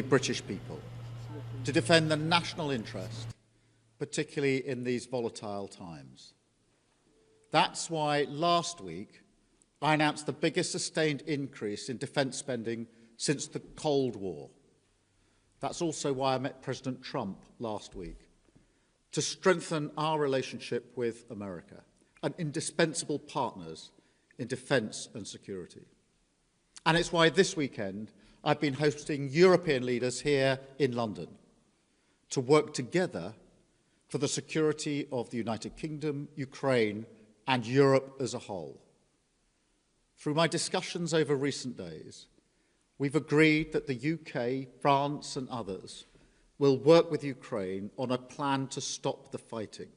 British people to defend the national interest, particularly in these volatile times. That's why last week I announced the biggest sustained increase in defence spending since the Cold War. That's also why I met President Trump last week, to strengthen our relationship with America, and indispensable partners in defence and security. And it's why this weekend I've been hosting European leaders here in London to work together for the security of the United Kingdom, Ukraine, and Europe as a whole. Through my discussions over recent days, we've agreed that the UK, France, and others will work with Ukraine on a plan to stop the fighting.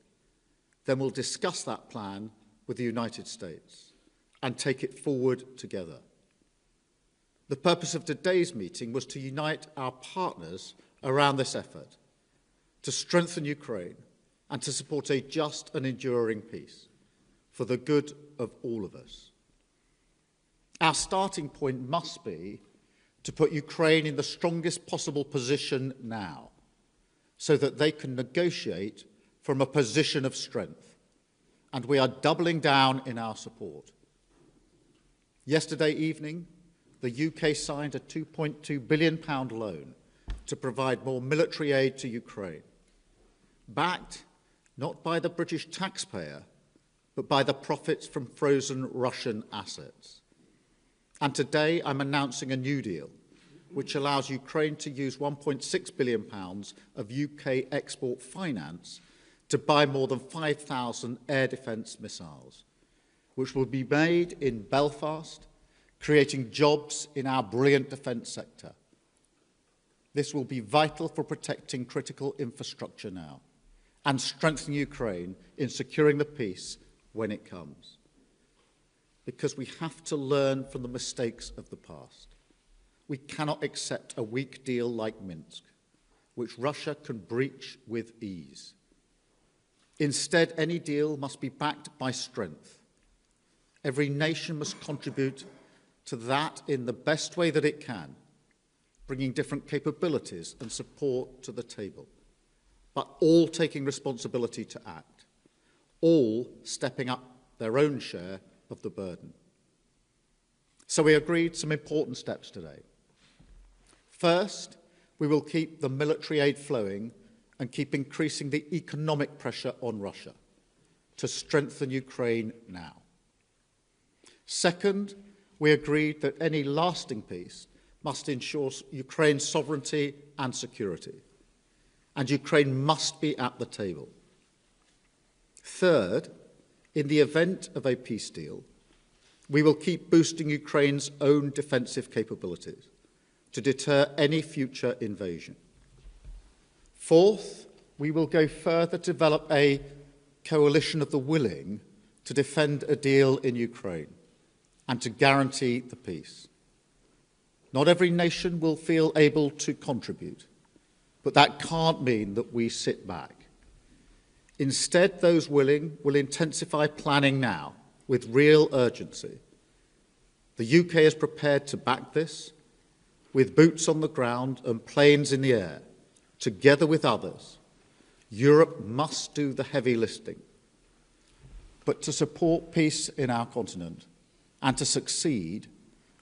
Then we'll discuss that plan with the United States and take it forward together. The purpose of today's meeting was to unite our partners around this effort, to strengthen Ukraine and to support a just and enduring peace for the good of all of us. Our starting point must be to put Ukraine in the strongest possible position now, so that they can negotiate from a position of strength, and we are doubling down in our support. Yesterday evening, the UK signed a £2.2 billion loan to provide more military aid to Ukraine, backed not by the British taxpayer, but by the profits from frozen Russian assets. And today I'm announcing a new deal, which allows Ukraine to use £1.6 billion of UK export finance to buy more than 5,000 air defence missiles, which will be made in Belfast, creating jobs in our brilliant defence sector. This will be vital for protecting critical infrastructure now and strengthening Ukraine in securing the peace when it comes. Because we have to learn from the mistakes of the past. We cannot accept a weak deal like Minsk, which Russia can breach with ease. Instead, any deal must be backed by strength. Every nation must contribute to that in the best way that it can, bringing different capabilities and support to the table, but all taking responsibility to act, all stepping up their own share of the burden. So we agreed some important steps today. First, we will keep the military aid flowing and keep increasing the economic pressure on Russia to strengthen Ukraine now. Second, we agreed that any lasting peace must ensure Ukraine's sovereignty and security, and Ukraine must be at the table. Third, in the event of a peace deal, we will keep boosting Ukraine's own defensive capabilities to deter any future invasion. Fourth, we will go further to develop a coalition of the willing to defend a deal in Ukraine and to guarantee the peace. Not every nation will feel able to contribute, but that can't mean that we sit back. Instead, those willing will intensify planning now with real urgency. The UK is prepared to back this with boots on the ground and planes in the air, together with others. Europe must do the heavy lifting. But to support peace in our continent and to succeed,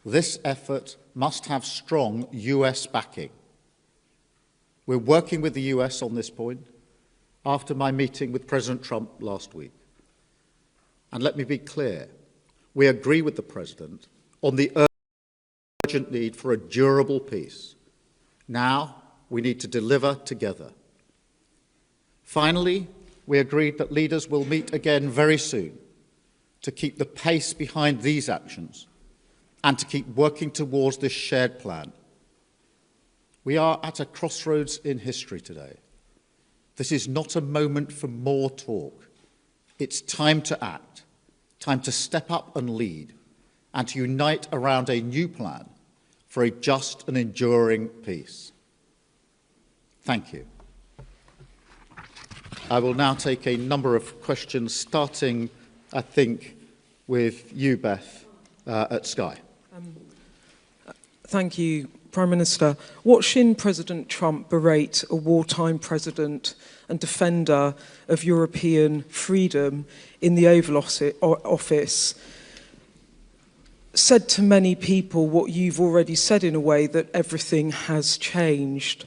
this effort must have strong US backing. We're working with the US on this point after my meeting with President Trump last week. And let me be clear, we agree with the President on the urgent need for a durable peace. Now we need to deliver together. Finally, we agreed that leaders will meet again very soon to keep the pace behind these actions and to keep working towards this shared plan. We are at a crossroads in history today. This is not a moment for more talk. It's time to act, time to step up and lead, and to unite around a new plan for a just and enduring peace. Thank you. I will now take a number of questions, starting, I think, with you, Beth, at Sky. Thank you, Prime Minister, watching President Trump berate a wartime president and defender of European freedom in the Oval Office said to many people what you've already said in a way, that everything has changed.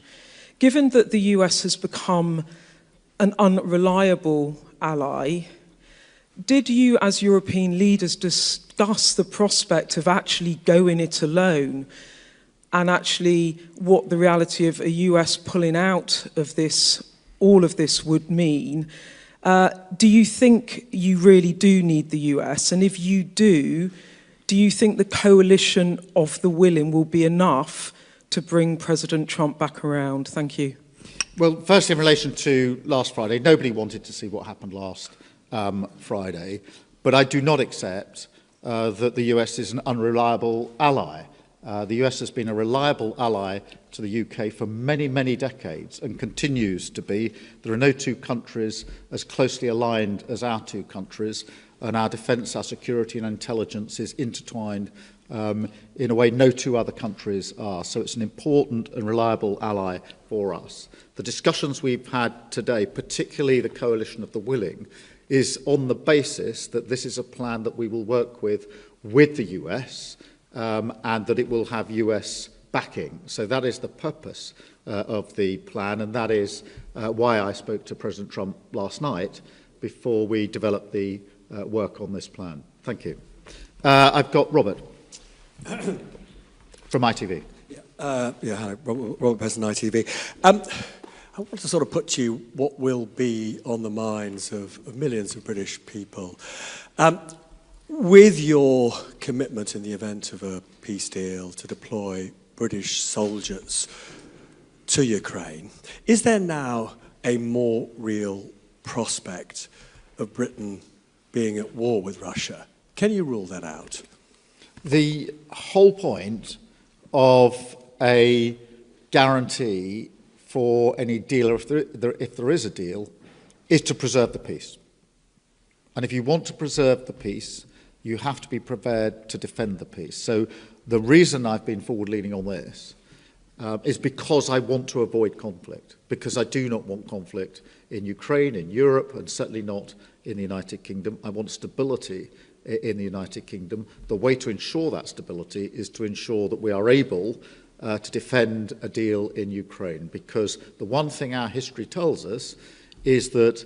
Given that the US has become an unreliable ally, did you as European leaders discuss the prospect of actually going it alone, and actually what the reality of a US pulling out of this, all of this would mean? Do you think you really do need the US? And if you do you think the coalition of the willing will be enough to bring President Trump back around? Thank you. Well, first, in relation to last Friday, nobody wanted to see what happened last Friday, but I do not accept that the US is an unreliable ally. The US has been a reliable ally to the UK for many, many decades and continues to be. There are no two countries as closely aligned as our two countries, and our defence, our security and intelligence is intertwined in a way no two other countries are. So it's an important and reliable ally for us. The discussions we've had today, particularly the coalition of the willing, is on the basis that this is a plan that we will work with the US, and that it will have US backing. So that is the purpose of the plan, and that is why I spoke to President Trump last night before we developed the work on this plan. Thank you. I've got Robert from ITV. Hi, Robert Pearson, ITV. I want to sort of put to you what will be on the minds of millions of British people. With your commitment in the event of a peace deal to deploy British soldiers to Ukraine, is there now a more real prospect of Britain being at war with Russia? Can you rule that out? The whole point of a guarantee for any deal, or if there is a deal, is to preserve the peace. And if you want to preserve the peace, you have to be prepared to defend the peace. So the reason I've been forward-leaning on this is because I want to avoid conflict, because I do not want conflict in Ukraine, in Europe, and certainly not in the United Kingdom. I want stability in the United Kingdom. The way to ensure that stability is to ensure that we are able to defend a deal in Ukraine, because the one thing our history tells us is that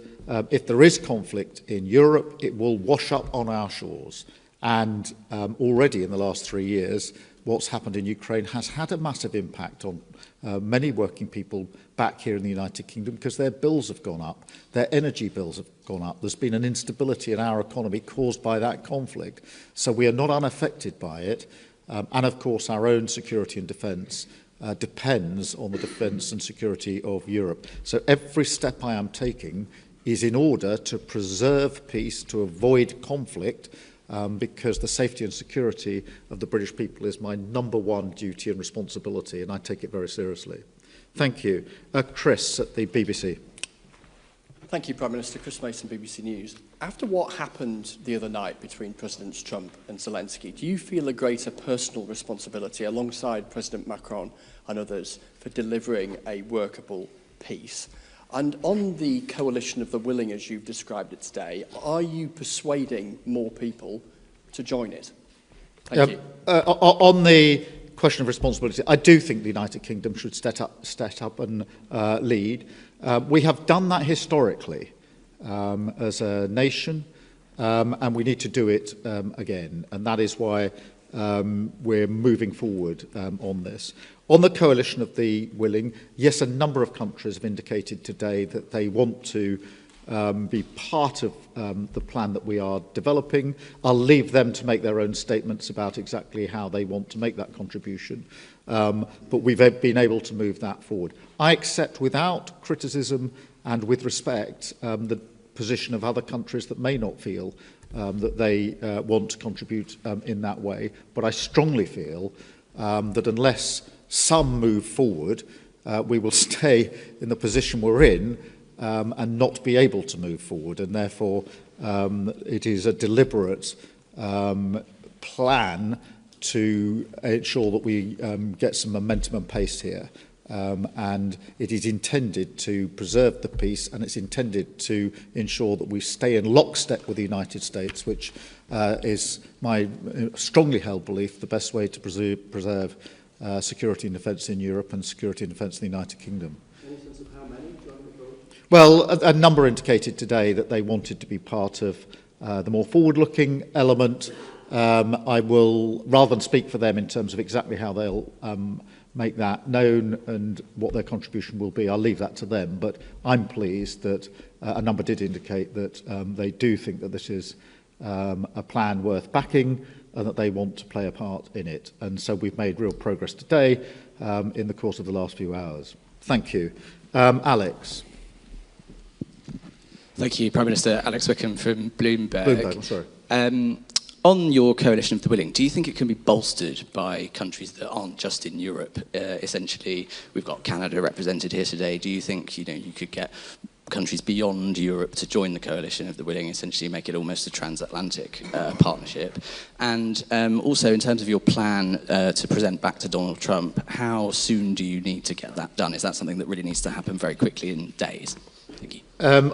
if there is conflict in Europe, it will wash up on our shores. And already in the last 3 years, what's happened in Ukraine has had a massive impact on many working people back here in the United Kingdom, because their bills have gone up, their energy bills have gone up. There's been an instability in our economy caused by that conflict. So we are not unaffected by it. And of course, our own security and defence depends on the defence and security of Europe. So every step I am taking is in order to preserve peace, to avoid conflict, because the safety and security of the British people is my number one duty and responsibility, and I take it very seriously. Thank you. Chris at the BBC. Thank you, Prime Minister. Chris Mason, BBC News. After what happened the other night between Presidents Trump and Zelensky, do you feel a greater personal responsibility, alongside President Macron and others, for delivering a workable peace? And on the coalition of the willing, as you've described it today, are you persuading more people to join it? Thank you. On the question of responsibility, I do think the United Kingdom should step up and lead. We have done that historically as a nation, and we need to do it again. And that is why we're moving forward on this. On the coalition of the willing, yes, a number of countries have indicated today that they want to be part of the plan that we are developing. I'll leave them to make their own statements about exactly how they want to make that contribution. But we've been able to move that forward. I accept without criticism and with respect the position of other countries that may not feel that they want to contribute in that way. But I strongly feel that unless some move forward, we will stay in the position we're in and not be able to move forward. And therefore, it is a deliberate plan to ensure that we get some momentum and pace here. And it is intended to preserve the peace, and it's intended to ensure that we stay in lockstep with the United States, which is my strongly held belief the best way to preserve security and defence in Europe and security and defence in the United Kingdom. Any sense of how many join the vote? Well, a number indicated today that they wanted to be part of the more forward-looking element. I will, rather than speak for them in terms of exactly how they'll make that known and what their contribution will be, I'll leave that to them. But I'm pleased that a number did indicate that they do think that this is a plan worth backing and that they want to play a part in it. And so we've made real progress today in the course of the last few hours. Thank you. Alex. Thank you, Prime Minister. Alex Wickham from Bloomberg. Bloomberg, I'm sorry. On your coalition of the willing, do you think it can be bolstered by countries that aren't just in Europe? Essentially, we've got Canada represented here today. Do you think you could get countries beyond Europe to join the coalition of the willing, essentially make it almost a transatlantic partnership? And also, in terms of your plan to present back to Donald Trump, how soon do you need to get that done? Is that something that really needs to happen very quickly in days? Thank you.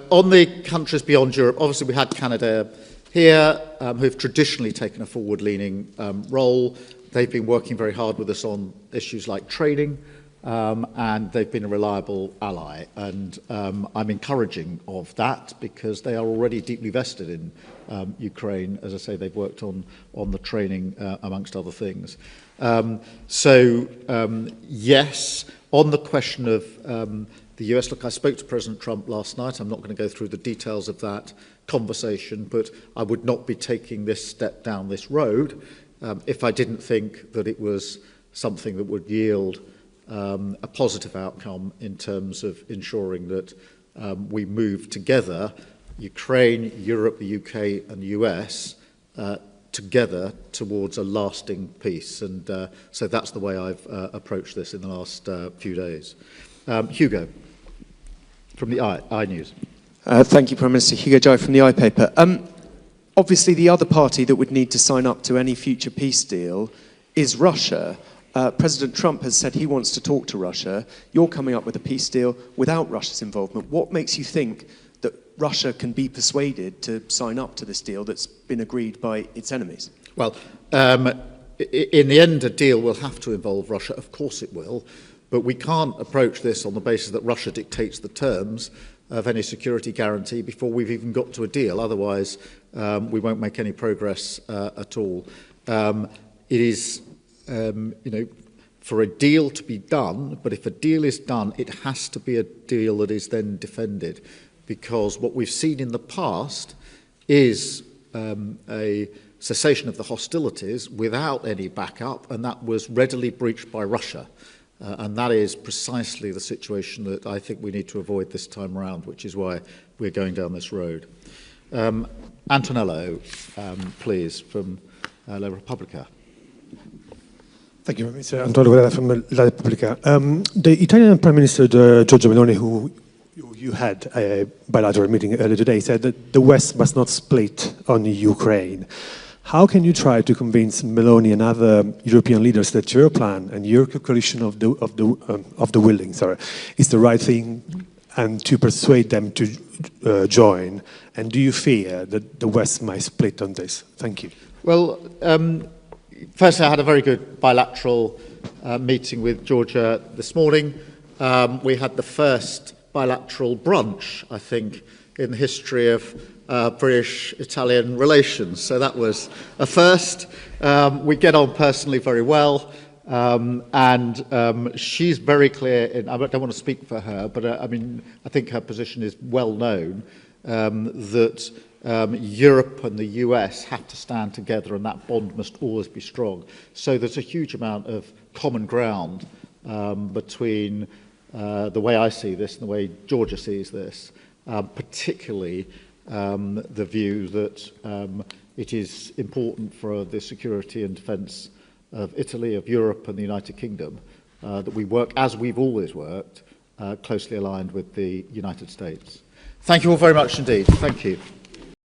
On the countries beyond Europe, obviously we had Canada here, who've traditionally taken a forward-leaning role. They've been working very hard with us on issues like training, and they've been a reliable ally. And I'm encouraging of that because they are already deeply vested in Ukraine. As I say, they've worked on the training, amongst other things. Yes, on the question of the US, look, I spoke to President Trump last night. I'm not going to go through the details of that conversation, but I would not be taking this step down this road if I didn't think that it was something that would yield a positive outcome in terms of ensuring that we move together, Ukraine, Europe, the UK and the US, together towards a lasting peace. And so that's the way I've approached this in the last few days. Hugo, from the I News. Thank you, Prime Minister. Hugo Jai from the iPaper. Obviously, the other party that would need to sign up to any future peace deal is Russia. President Trump has said he wants to talk to Russia. You're coming up with a peace deal without Russia's involvement. What makes you think that Russia can be persuaded to sign up to this deal that's been agreed by its enemies? Well, in the end, a deal will have to involve Russia. Of course it will. But we can't approach this on the basis that Russia dictates the terms of any security guarantee before we've even got to a deal. Otherwise, we won't make any progress at all. It is, for a deal to be done, but if a deal is done, it has to be a deal that is then defended, because what we've seen in the past is a cessation of the hostilities without any backup, and that was readily breached by Russia. And that is precisely the situation that I think we need to avoid this time around, which is why we're going down this road. Antonello, please, from La Repubblica. Thank you, Mr. Antonello from La Repubblica. The Italian Prime Minister, Giorgia Meloni, who you had a bilateral meeting earlier today, said that the West must not split on Ukraine. How can you try to convince Meloni and other European leaders that your plan and your coalition of the willing, is the right thing, and to persuade them to join? And do you fear that the West might split on this? Thank you. Well, firstly, I had a very good bilateral meeting with Georgia this morning. We had the first bilateral brunch, I think, in the history of British-Italian relations. So that was a first. We get on personally very well. And she's very clear, I don't want to speak for her, but I think her position is well known, that Europe and the US have to stand together, and that bond must always be strong. So there's a huge amount of common ground between the way I see this and the way Georgia sees this, particularly the view that it is important for the security and defence of Italy, of Europe and the United Kingdom, that we work, as we've always worked, closely aligned with the United States. Thank you all very much indeed. Thank you.